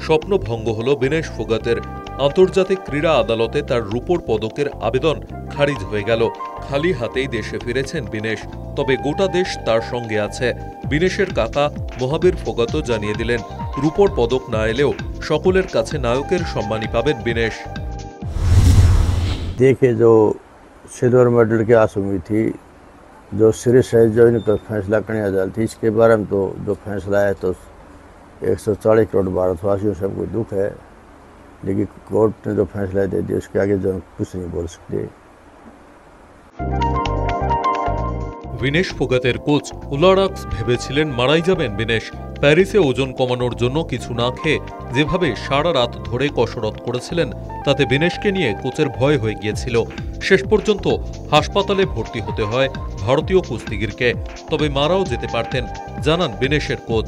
স্বপ্নভঙ্গ হল বিনেশ ফোগাতের। আন্তর্জাতিক ক্রীড়া আদালতে তার রূপোর পদকের আবেদন খারিজ হয়ে গেল। খালি হাতেই দেশে ফিরেছেন বিনেশ। তবে গোটা দেশ তার সঙ্গে আছে। বিনেশের কাকা মহাবীর ফোগাতও জানিয়ে দিলেন, রূপোর পদক না এলেও সকলের কাছে নায়কের সম্মানই পাবেন বিনেশ। देखिए, जो सिल्वर मेडल की आस हुई थी, जो सीरीज है जो इनका फैसला करने अदालत थी, इसके बारे में तो जो फैसला है तो 140 करोड़ भारतवासियों से हमको दुख है, लेकिन कोर्ट ने जो फैसला दे दिया उसके आगे जो कुछ नहीं बोल सकते। বিনেশ ফোগাতের কোচ উলারাক্স ভেবেছিলেন মারাই যাবেন বিনেশ। প্যারিসে ওজন কমানোর জন্য কিছু না খেয়ে যেভাবে সারা রাত ধরে কসরত করেছিলেন, তাতে বিনেশকে নিয়ে কোচের ভয় হয়ে গিয়েছিল। শেষ পর্যন্ত হাসপাতালে ভর্তি হতে হয় ভারতীয় কুস্তিগিরকে। তবে মারাও যেতে পারতেন, জানান বিনেশের কোচ।